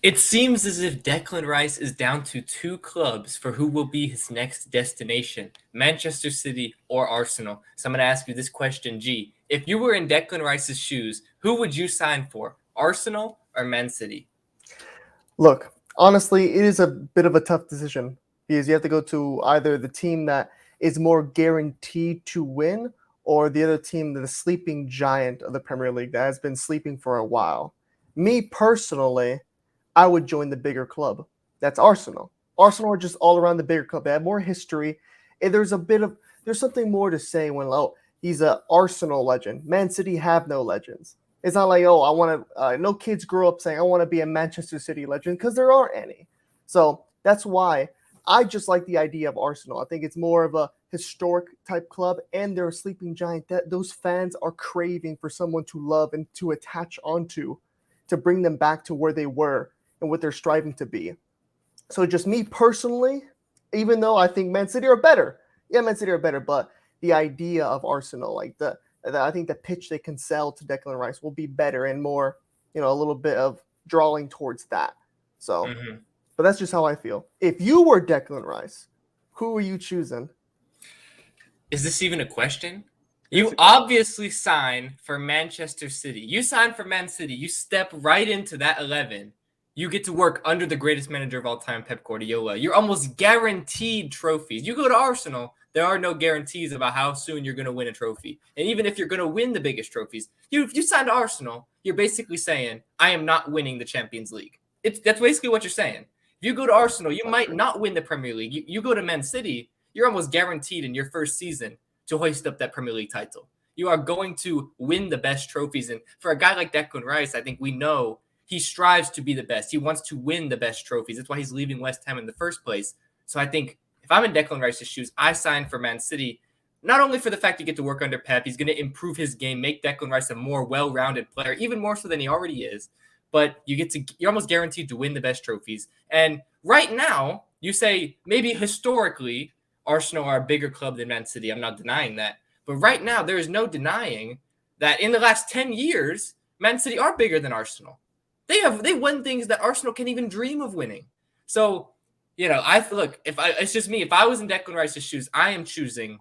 It seems as if Declan Rice is down to two clubs for who will be his next destination, Manchester City or Arsenal. So I'm going to ask you this question, G. If you were in Declan Rice's shoes, who would you sign for, Arsenal or Man City? Look, honestly, it is a bit of a tough decision because you have to go to either the team that is more guaranteed to win or the other team, the sleeping giant of the Premier League that has been sleeping for a while. Me personally, I would join the bigger club. That's Arsenal. Arsenal are just all around the bigger club. They have more history. And there's something more to say when he's a Arsenal legend. Man City have no legends. It's not like, oh, I want to. No kids grow up saying I want to be a Manchester City legend because there aren't any. So that's why I just like the idea of Arsenal. I think it's more of a historic type club, and they're a sleeping giant that those fans are craving for someone to love and to attach onto, to bring them back to where they were and what they're striving to be. So just me personally, even though I think Man City are better, yeah, Man City are better, but the idea of Arsenal, like I think the pitch they can sell to Declan Rice will be better and more, a little bit of drawing towards that. So, Mm-hmm. but that's just how I feel. If you were Declan Rice, who are you choosing? Is this even a question? It is You a question. obviously sign for Manchester City. You sign for Man City. You step right into that 11. You get to work under the greatest manager of all time, Pep Guardiola. You're almost guaranteed trophies. You go to Arsenal, there are no guarantees about how soon you're going to win a trophy. And even if you're going to win the biggest trophies, if you sign to Arsenal, you're basically saying, I am not winning the Champions League. That's basically what you're saying. If you go to Arsenal, you Not might true. not win the Premier League. You go to Man City, you're almost guaranteed in your first season to hoist up that Premier League title. You are going to win the best trophies. And for a guy like Declan Rice, I think we know he strives to be the best. He wants to win the best trophies. That's why he's leaving West Ham in the first place. So I think if I'm in Declan Rice's shoes, I sign for Man City, not only for the fact you get to work under Pep, he's going to improve his game, make Declan Rice a more well-rounded player, even more so than he already is. But you're almost guaranteed to win the best trophies. And right now, you say maybe historically Arsenal are a bigger club than Man City. I'm not denying that. But right now, there is no denying that in the last 10 years, Man City are bigger than Arsenal. They won things that Arsenal can't even dream of winning. So, it's just me. If I was in Declan Rice's shoes, I am choosing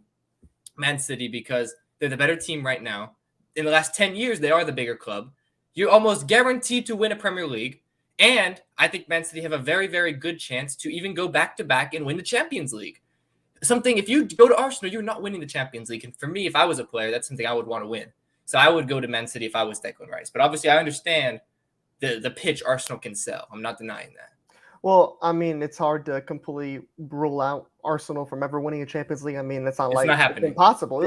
Man City because they're the better team right now. In the last 10 years, they are the bigger club. You're almost guaranteed to win a Premier League. And I think Man City have a very, very good chance to even go back to back and win the Champions League. If you go to Arsenal, you're not winning the Champions League. And for me, if I was a player, that's something I would want to win. So I would go to Man City if I was Declan Rice. But obviously, I understand the pitch Arsenal can sell. I'm not denying that. Well, I mean, it's hard to completely rule out Arsenal from ever winning a Champions League. I mean, it's not It's like not it's happening. impossible.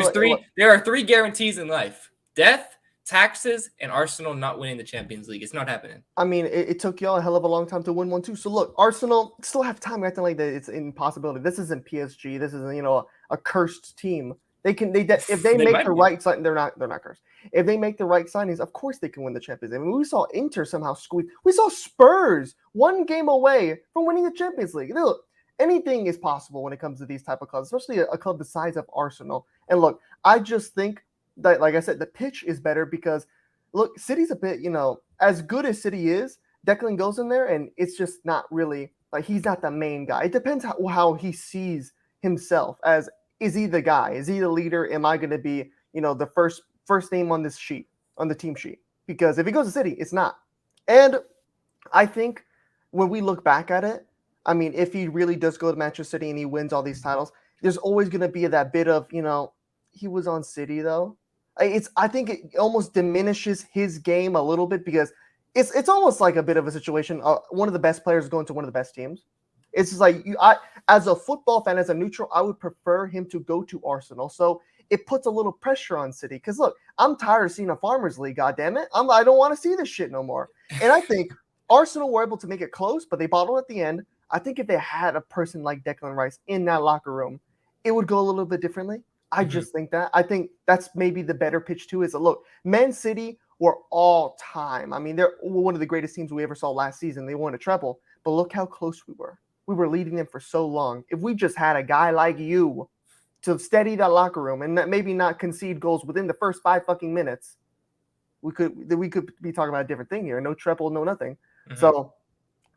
There are three guarantees in life: death, taxes, and Arsenal not winning the Champions League. It's not happening. I mean, it took y'all a hell of a long time to win one too. So look, Arsenal still have time. Acting like that it's an impossibility. This isn't PSG. This isn't a cursed team. If they They make might the be. right sign, they're not cursed. If they make the right signings, of course they can win the Champions League. I mean, we saw Inter somehow squeeze. We saw Spurs one game away from winning the Champions League. Look, anything is possible when it comes to these type of clubs, especially a club the size of Arsenal. And look, I just think that, like I said, the pitch is better because look, City's a bit, as good as City is, Declan goes in there and it's just not really like he's not the main guy. It depends how he sees himself as is he the guy? Is he the leader? Am I going to be, the first name on this sheet, on the team sheet? Because if he goes to City, it's not. And I think when we look back at it, I mean, if he really does go to Manchester City and he wins all these titles, there's always going to be that bit of, he was on City though. I think it almost diminishes his game a little bit because it's almost like a bit of a situation. One of the best players going to one of the best teams. It's just like as a football fan, as a neutral, I would prefer him to go to Arsenal. So it puts a little pressure on City because look, I'm tired of seeing a Farmers League. God damn it, I don't want to see this shit no more. And I think Arsenal were able to make it close, but they bottled at the end. I think if they had a person like Declan Rice in that locker room, it would go a little bit differently. I Mm-hmm. just think that. I think that's maybe the better pitch too. Is a look, Man City were all time. I mean, they're one of the greatest teams we ever saw last season. They won a treble, but look how close we were. We were leading them for so long. If we just had a guy like you to steady that locker room and maybe not concede goals within the first 5 fucking minutes, we could be talking about a different thing here. No treble, no nothing. Mm-hmm. So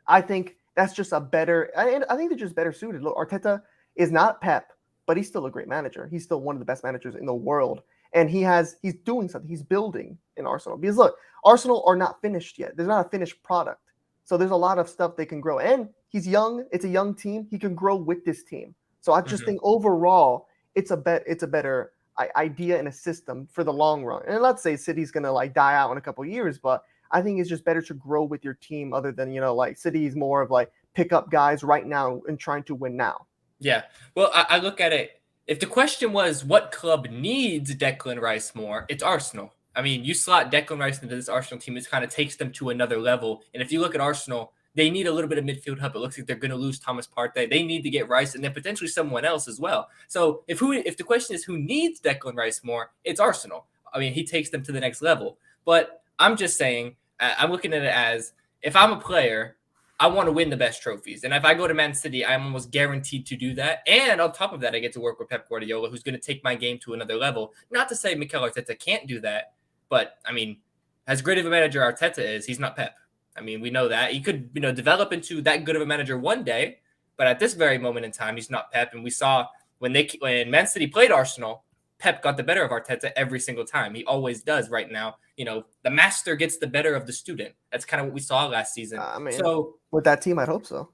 I think that's just a better. I think they're just better suited. Look, Arteta is not Pep, but he's still a great manager. He's still one of the best managers in the world, and he's doing something. He's building in Arsenal because look, Arsenal are not finished yet. There's not a finished product, so there's a lot of stuff they can grow. And he's young. It's a young team. He can grow with this team. So I just think overall, it's a better idea and a system for the long run. And let's say City's gonna like die out in a couple of years, but I think it's just better to grow with your team other than, like City's more of like pick up guys right now and trying to win now. Yeah. Well, I look at it. If the question was what club needs Declan Rice more, it's Arsenal. I mean, you slot Declan Rice into this Arsenal team, it kind of takes them to another level. And if you look at Arsenal, they need a little bit of midfield help. It looks like they're going to lose Thomas Partey. They need to get Rice and then potentially someone else as well. So if the question is who needs Declan Rice more, it's Arsenal. I mean, he takes them to the next level. But I'm just saying, I'm looking at it as if I'm a player, I want to win the best trophies. And if I go to Man City, I'm almost guaranteed to do that. And on top of that, I get to work with Pep Guardiola, who's going to take my game to another level. Not to say Mikel Arteta can't do that, but I mean, as great of a manager Arteta is, he's not Pep. I mean, we know that. He could, develop into that good of a manager one day, but at this very moment in time, he's not Pep. And we saw when Man City played Arsenal, Pep got the better of Arteta every single time. He always does right now. The master gets the better of the student. That's kind of what we saw last season. So with that team, I'd hope so.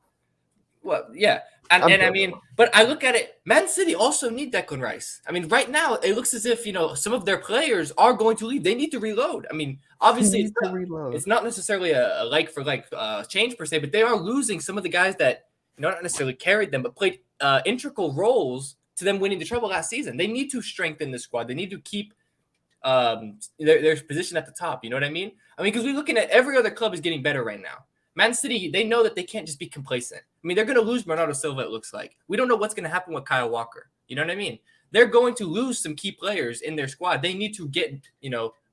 Well, yeah. And I mean, but I look at it, Man City also need Declan Rice. I mean, right now, it looks as if, some of their players are going to leave. They need to reload. I mean, obviously, it's not necessarily a like-for-like change per se, but they are losing some of the guys that not necessarily carried them, but played integral roles to them winning the treble last season. They need to strengthen the squad. They need to keep their position at the top. You know what I mean? I mean, because we're looking at every other club is getting better right now. Man City, they know that they can't just be complacent. I mean, they're going to lose Bernardo Silva, it looks like. We don't know what's going to happen with Kyle Walker. You know what I mean? They're going to lose some key players in their squad. They need to get,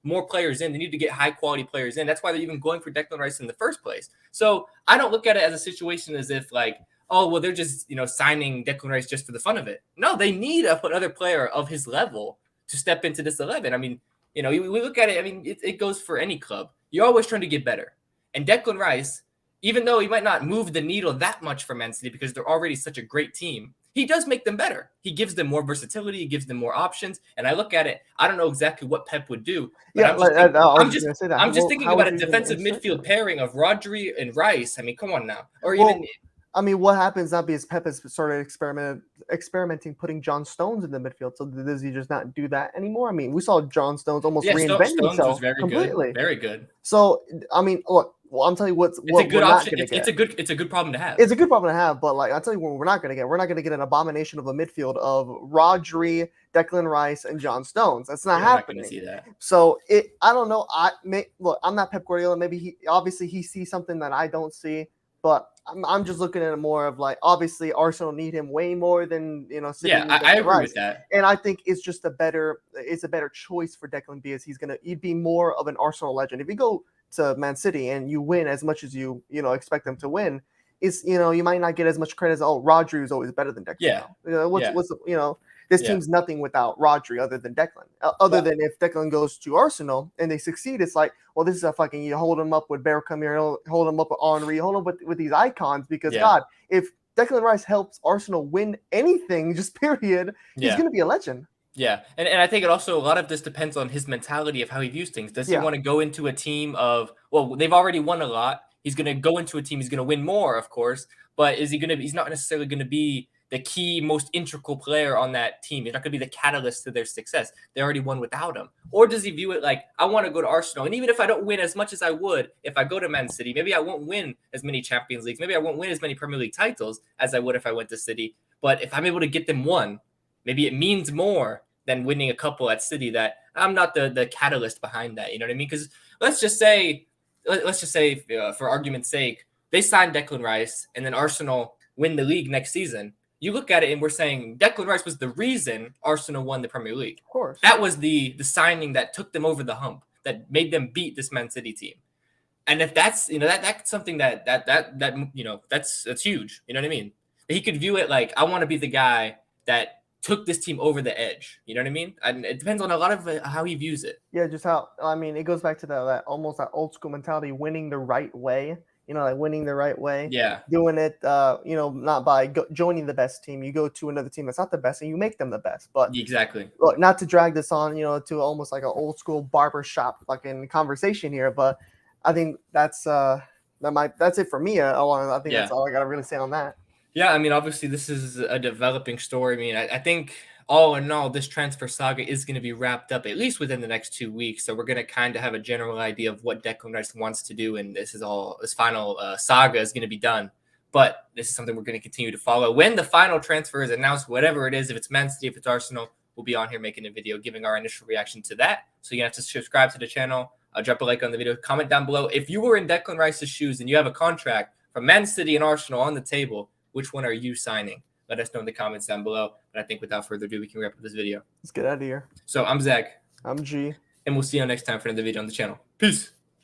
more players in. They need to get high-quality players in. That's why they're even going for Declan Rice in the first place. So I don't look at it as a situation as if, like, oh, well, they're just, signing Declan Rice just for the fun of it. No, they need another player of his level to step into this 11. I mean, we look at it. I mean, it goes for any club. You're always trying to get better. And Declan Rice, even though he might not move the needle that much for Man City because they're already such a great team, he does make them better. He gives them more versatility. He gives them more options. And I look at it, I don't know exactly what Pep would do. Yeah, I'm just thinking about a defensive midfield pairing of Rodri and Rice. I mean, come on now. I mean, what happens now because Pep has started experimenting putting John Stones in the midfield. So does he just not do that anymore? I mean, we saw John Stones almost reinvent himself completely. Good. Very good. So, I mean, look, well, I'm telling you it's a good option. It's a good problem to have. It's a good problem to have, but like I'll tell you what we're not going to get. We're not going to get an abomination of a midfield of Rodri, Declan Rice, and John Stones. That's not happening. Not see that. So I don't know. Look, I'm not Pep Guardiola. Maybe he sees something that I don't see, but I'm just looking at it more of like obviously Arsenal need him way more than City. Yeah, I agree with that. And I think it's just a better choice for Declan because he'd be more of an Arsenal legend. If you go to Man City and you win as much as you expect them to win, you might not get as much credit as Rodri is always better than Declan. Yeah. This team's nothing without Rodri other than Declan. Other than if Declan goes to Arsenal and they succeed, it's like, well, this is a fucking you hold him up with Bergkamp, hold him up with Henry, hold him with these icons because God, if Declan Rice helps Arsenal win anything, just period, he's going to be a legend. Yeah, and I think it also, a lot of this depends on his mentality of how he views things. Does he want to go into a team of, well, they've already won a lot. He's going to go into a team, he's going to win more, of course, but he's not necessarily going to be the key, most integral player on that team. He's not going to be the catalyst to their success. They already won without him. Or does he view it like, I want to go to Arsenal, and even if I don't win as much as I would if I go to Man City, maybe I won't win as many Champions Leagues, maybe I won't win as many Premier League titles as I would if I went to City, but if I'm able to get them one, maybe it means more than winning a couple at City, that I'm not the catalyst behind that. You know what I mean? Because let's just say, for argument's sake, they signed Declan Rice and then Arsenal win the league next season. You look at it and we're saying Declan Rice was the reason Arsenal won the Premier League. Of course. That was the signing that took them over the hump, that made them beat this Man City team. And if that's, that's something that's huge. You know what I mean? He could view it like, I want to be the guy that took this team over the edge. You know what I mean? And it depends on a lot of how he views it. Yeah, just how, it goes back to that almost that old school mentality, winning the right way. like winning the right way. Yeah. Doing it, not by joining the best team. You go to another team that's not the best, and you make them the best. But Exactly. look, not to drag this on, to almost like an old school barbershop fucking conversation here, but I think that's it for me. I think that's all I gotta really say on that. Yeah, I mean, obviously, this is a developing story. I mean, I think all in all, this transfer saga is going to be wrapped up at least within the next 2 weeks. So we're going to kind of have a general idea of what Declan Rice wants to do, and this final saga is going to be done. But this is something we're going to continue to follow. When the final transfer is announced, whatever it is, if it's Man City, if it's Arsenal, we'll be on here making a video giving our initial reaction to that. So you have to subscribe to the channel, drop a like on the video, comment down below. If you were in Declan Rice's shoes and you have a contract from Man City and Arsenal on the table, which one are you signing? Let us know in the comments down below. But I think without further ado, we can wrap up this video. Let's get out of here. So I'm Zach. I'm G. And we'll see you next time for another video on the channel. Peace.